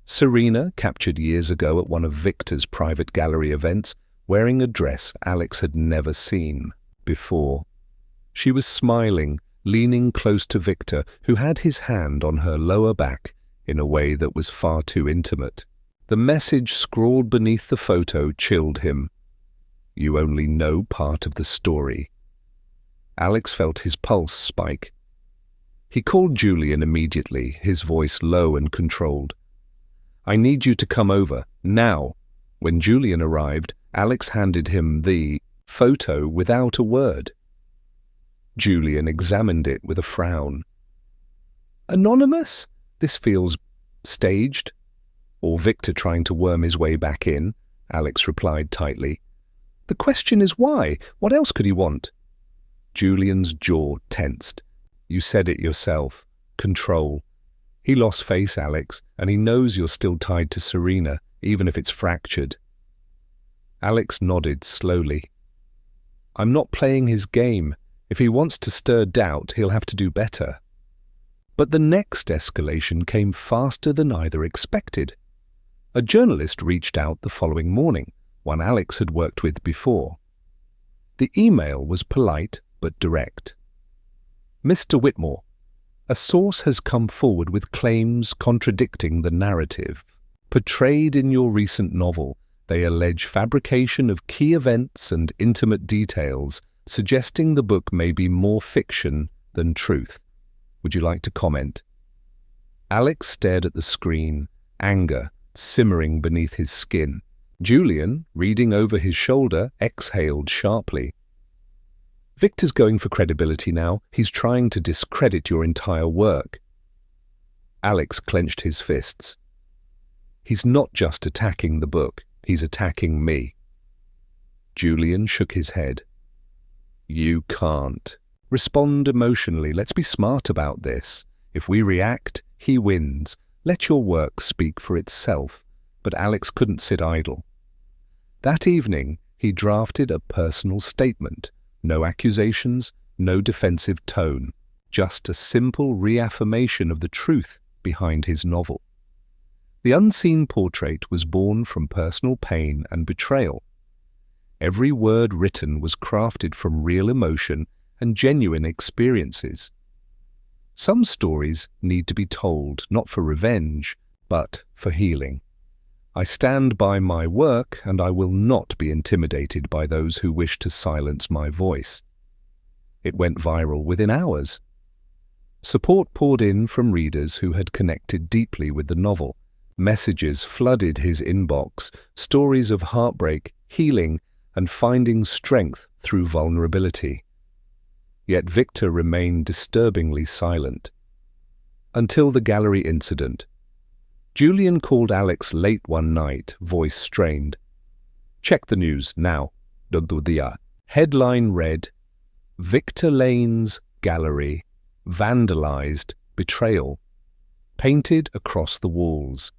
Serena, captured years ago at one of Victor's private gallery events, wearing a dress Alex had never seen before. She was smiling, leaning close to Victor, who had his hand on her lower back in a way that was far too intimate. The message scrawled beneath the photo chilled him. "You only know part of the story." Alex felt his pulse spike. He called Julian immediately, his voice low and controlled. "I need you to come over, now." When Julian arrived, Alex handed him the photo without a word. Julian examined it with a frown. "Anonymous? This feels staged." "Or Victor trying to worm his way back in," Alex replied tightly. "The question is why? What else could he want?" Julian's jaw tensed. "You said it yourself. Control. He lost face, Alex, and he knows you're still tied to Serena, even if it's fractured." Alex nodded slowly. "I'm not playing his game. If he wants to stir doubt, he'll have to do better." But the next escalation came faster than either expected. A journalist reached out the following morning, one Alex had worked with before. The email was polite but direct. "Mr. Whitmore, a source has come forward with claims contradicting the narrative portrayed in your recent novel. They allege fabrication of key events and intimate details suggesting the book may be more fiction than truth. Would you like to comment? Alex stared at the screen, anger simmering beneath his skin. Julian, reading over his shoulder, exhaled sharply. Victor's going for credibility now. He's trying to discredit your entire work. Alex clenched his fists. He's not just attacking the book, he's attacking me. Julian shook his head. You can't. Respond emotionally. Let's be smart about this. If we react, he wins. Let your work speak for itself. But Alex couldn't sit idle. That evening, he drafted a personal statement. No accusations, no defensive tone. Just a simple reaffirmation of the truth behind his novel. The unseen portrait was born from personal pain and betrayal. Every word written was crafted from real emotion and genuine experiences. Some stories need to be told, not for revenge, but for healing. I stand by my work, and I will not be intimidated by those who wish to silence my voice. It went viral within hours. Support poured in from readers who had connected deeply with the novel. Messages flooded his inbox, stories of heartbreak, healing, and finding strength through vulnerability. Yet Victor remained disturbingly silent. Until the gallery incident. Julian called Alex late one night, voice strained. Check the news now. Headline read, Victor Lane's gallery vandalized, betrayal, painted across the walls.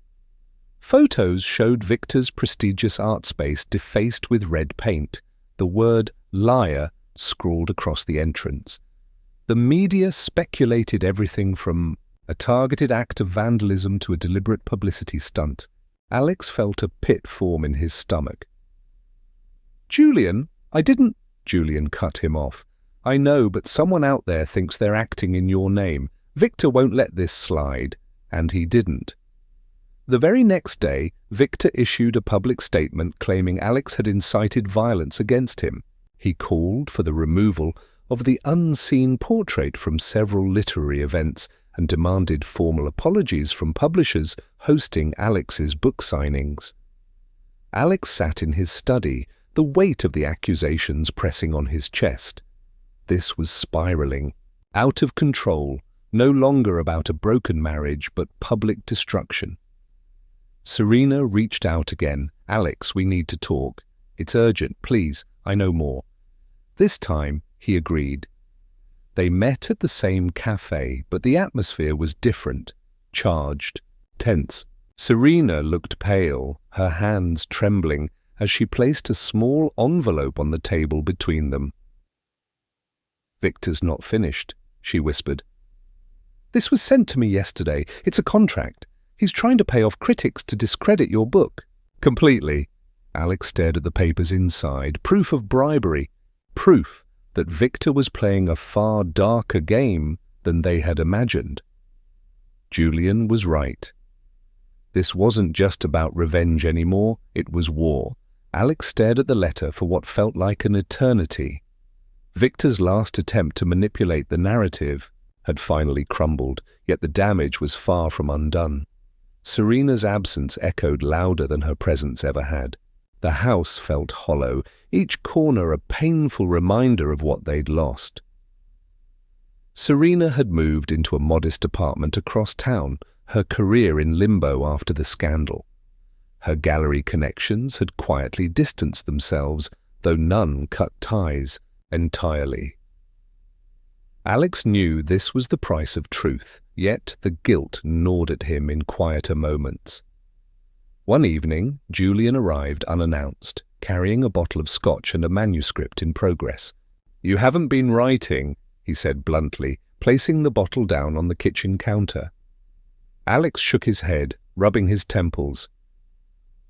Photos showed Victor's prestigious art space defaced with red paint, the word liar scrawled across the entrance. The media speculated everything from a targeted act of vandalism to a deliberate publicity stunt. Alex felt a pit form in his stomach. Julian cut him off. I know, but someone out there thinks they're acting in your name. Victor won't let this slide. And he didn't. The very next day, Victor issued a public statement claiming Alex had incited violence against him. He called for the removal of the unseen portrait from several literary events and demanded formal apologies from publishers hosting Alex's book signings. Alex sat in his study, the weight of the accusations pressing on his chest. This was spiraling, out of control, no longer about a broken marriage but public destruction. Serena reached out again. Alex, we need to talk. It's urgent, please, I know more. This time, he agreed. They met at the same cafe, but the atmosphere was different, charged, tense. Serena looked pale, her hands trembling, as she placed a small envelope on the table between them. Victor's not finished, she whispered. This was sent to me yesterday. It's a contract. He's trying to pay off critics to discredit your book. Completely. Alex stared at the papers inside. Proof of bribery. Proof that Victor was playing a far darker game than they had imagined. Julian was right. This wasn't just about revenge anymore, it was war. Alex stared at the letter for what felt like an eternity. Victor's last attempt to manipulate the narrative had finally crumbled, yet the damage was far from undone. Serena's absence echoed louder than her presence ever had. The house felt hollow, each corner a painful reminder of what they'd lost. Serena had moved into a modest apartment across town, her career in limbo after the scandal. Her gallery connections had quietly distanced themselves, though none cut ties entirely. Alex knew this was the price of truth, yet the guilt gnawed at him in quieter moments. One evening, Julian arrived unannounced, carrying a bottle of scotch and a manuscript in progress. "You haven't been writing," he said bluntly, placing the bottle down on the kitchen counter. Alex shook his head, rubbing his temples.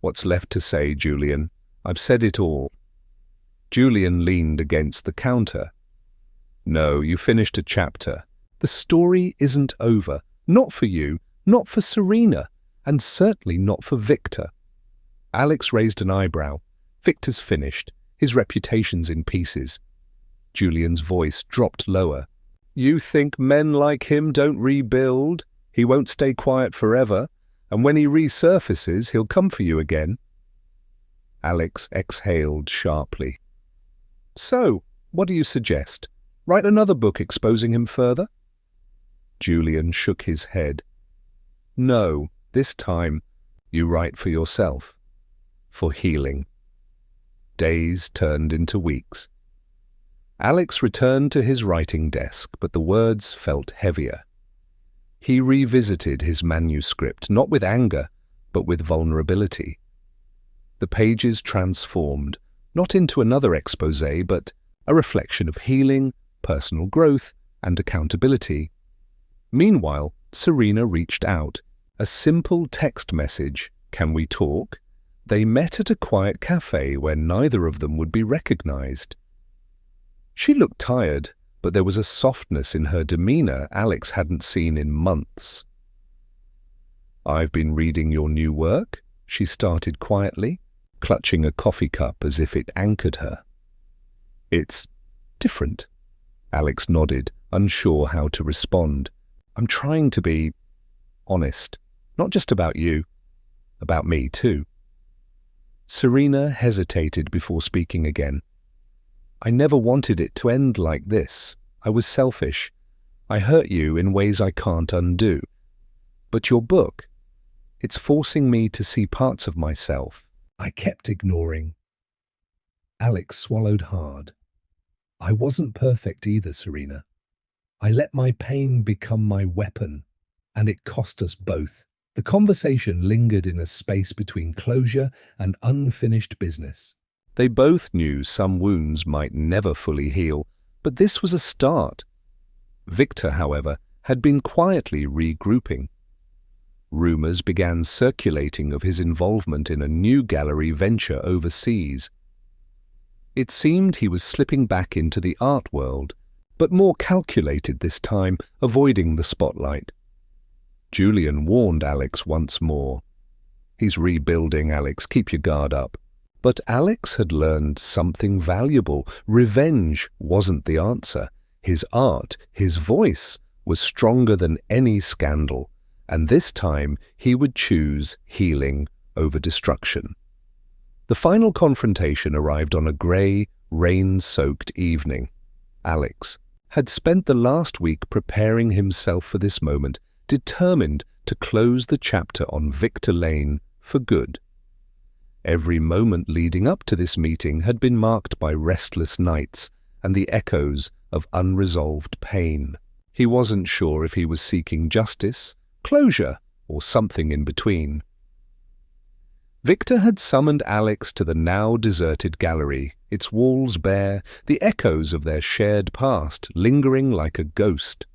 "What's left to say, Julian? I've said it all." Julian leaned against the counter. "No, you finished a chapter. The story isn't over. Not for you, not for Serena, and certainly not for Victor." Alex raised an eyebrow. "Victor's finished. His reputation's in pieces." Julian's voice dropped lower. You think men like him don't rebuild? He won't stay quiet forever, and when he resurfaces, he'll come for you again. Alex exhaled sharply. So, what do you suggest? Write another book exposing him further? Julian shook his head. No, this time you write for yourself, for healing. Days turned into weeks. Alex returned to his writing desk, but the words felt heavier. He revisited his manuscript, not with anger, but with vulnerability. The pages transformed, not into another exposé, but a reflection of healing, personal growth, and accountability. Meanwhile, Serena reached out. A simple text message, "Can we talk?" They met at a quiet cafe where neither of them would be recognized. She looked tired, but there was a softness in her demeanor Alex hadn't seen in months. "I've been reading your new work," she started quietly, clutching a coffee cup as if it anchored her. "It's different." Alex nodded, unsure how to respond. "I'm trying to be honest, not just about you, about me too." Serena hesitated before speaking again. "I never wanted it to end like this. I was selfish. I hurt you in ways I can't undo. But your book, it's forcing me to see parts of myself I kept ignoring." Alex swallowed hard. "I wasn't perfect either, Serena. I let my pain become my weapon, and it cost us both." The conversation lingered in a space between closure and unfinished business. They both knew some wounds might never fully heal, but this was a start. Victor, however, had been quietly regrouping. Rumors began circulating of his involvement in a new gallery venture overseas. It seemed he was slipping back into the art world, but more calculated this time, avoiding the spotlight. Julian warned Alex once more. "He's rebuilding, Alex. Keep your guard up." But Alex had learned something valuable. Revenge wasn't the answer. His art, his voice, was stronger than any scandal, and this time he would choose healing over destruction. The final confrontation arrived on a grey, rain-soaked evening. Alex had spent the last week preparing himself for this moment, determined to close the chapter on Victor Lane for good. Every moment leading up to this meeting had been marked by restless nights and the echoes of unresolved pain. He wasn't sure if he was seeking justice, closure, or something in between. Victor had summoned Alex to the now deserted gallery, its walls bare, the echoes of their shared past lingering like a ghost.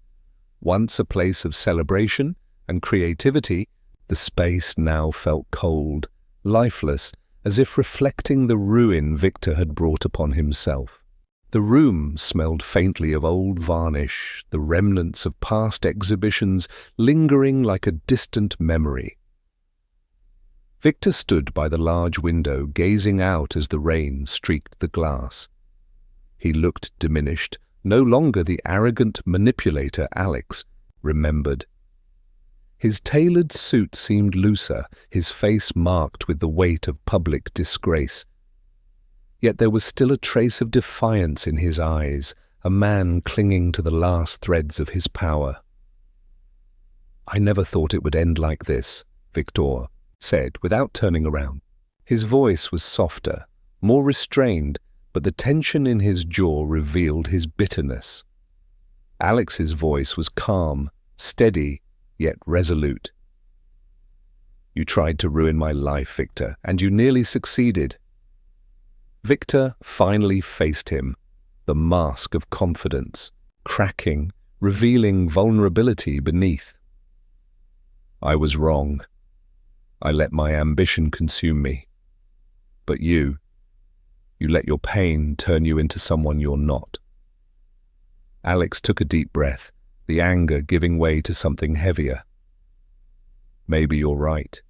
Once a place of celebration and creativity, the space now felt cold, lifeless, as if reflecting the ruin Victor had brought upon himself. The room smelled faintly of old varnish, the remnants of past exhibitions lingering like a distant memory. Victor stood by the large window, gazing out as the rain streaked the glass. He looked diminished, no longer the arrogant manipulator Alex remembered. His tailored suit seemed looser, his face marked with the weight of public disgrace. Yet there was still a trace of defiance in his eyes, a man clinging to the last threads of his power. "I never thought it would end like this," Victor said without turning around. His voice was softer, more restrained, but the tension in his jaw revealed his bitterness. Alex's voice was calm, steady, yet resolute. "You tried to ruin my life, Victor, and you nearly succeeded." Victor finally faced him, the mask of confidence, cracking, revealing vulnerability beneath. "I was wrong. I let my ambition consume me. But you let your pain turn you into someone you're not." Alex took a deep breath, the anger giving way to something heavier. "Maybe you're right.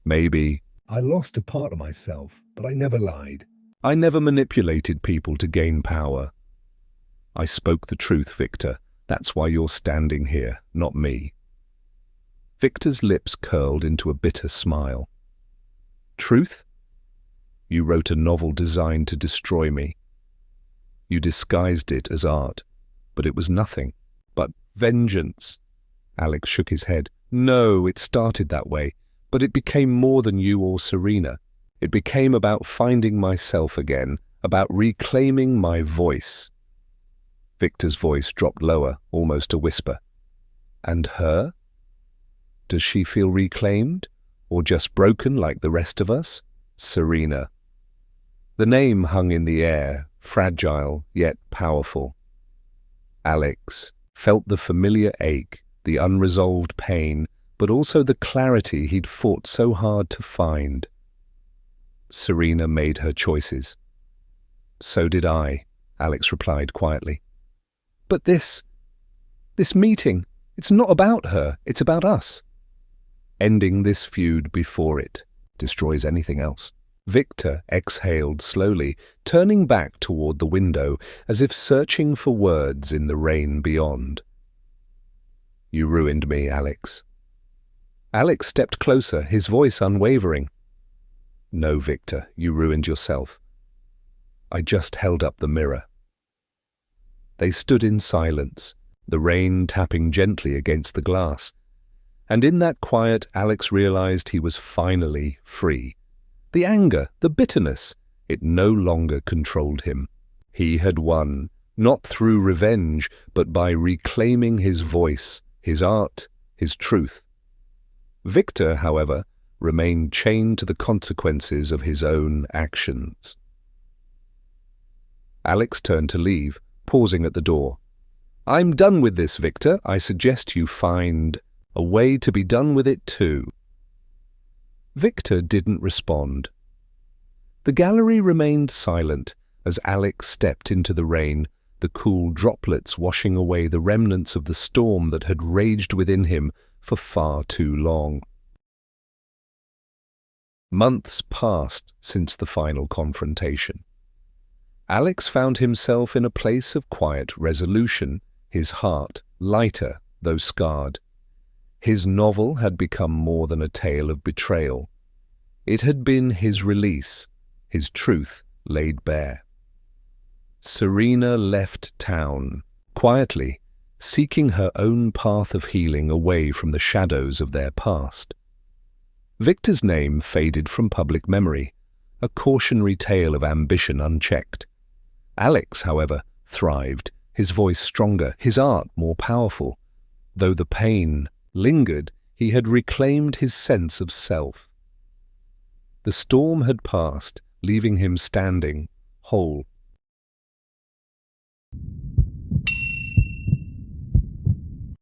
Maybe I lost a part of myself, but I never lied. I never manipulated people to gain power. I spoke the truth, Victor. That's why you're standing here, not me. Victor's lips curled into a bitter smile. Truth? You wrote a novel designed to destroy me. You disguised it as art, but it was nothing but vengeance. Alex shook his head. No, it started that way, but it became more than you or Serena. It became about finding myself again, about reclaiming my voice. Victor's voice dropped lower, almost a whisper. And her? Does she feel reclaimed, or just broken like the rest of us? Serena. The name hung in the air, fragile yet powerful. Alex felt the familiar ache, the unresolved pain, but also the clarity he'd fought so hard to find. Serena made her choices. So did I, Alex replied quietly. But this meeting, it's not about her, it's about us. Ending this feud before it destroys anything else. Victor exhaled slowly, turning back toward the window, as if searching for words in the rain beyond. You ruined me, Alex. Alex stepped closer, his voice unwavering. No, Victor, you ruined yourself. I just held up the mirror. They stood in silence, the rain tapping gently against the glass. And in that quiet, Alex realized he was finally free. The anger, the bitterness, it no longer controlled him. He had won, not through revenge, but by reclaiming his voice, his art, his truth. Victor, however, remained chained to the consequences of his own actions. Alex turned to leave, pausing at the door. I'm done with this, Victor. I suggest you find a way to be done with it too. Victor didn't respond. The gallery remained silent as Alex stepped into the rain, the cool droplets washing away the remnants of the storm that had raged within him for far too long. Months passed since the final confrontation. Alex found himself in a place of quiet resolution, his heart lighter, though scarred. His novel had become more than a tale of betrayal. It had been his release, his truth laid bare. Serena left town, quietly, seeking her own path of healing away from the shadows of their past. Victor's name faded from public memory, a cautionary tale of ambition unchecked. Alex, however, thrived, his voice stronger, his art more powerful. Though the pain lingered, he had reclaimed his sense of self. The storm had passed, leaving him standing, whole,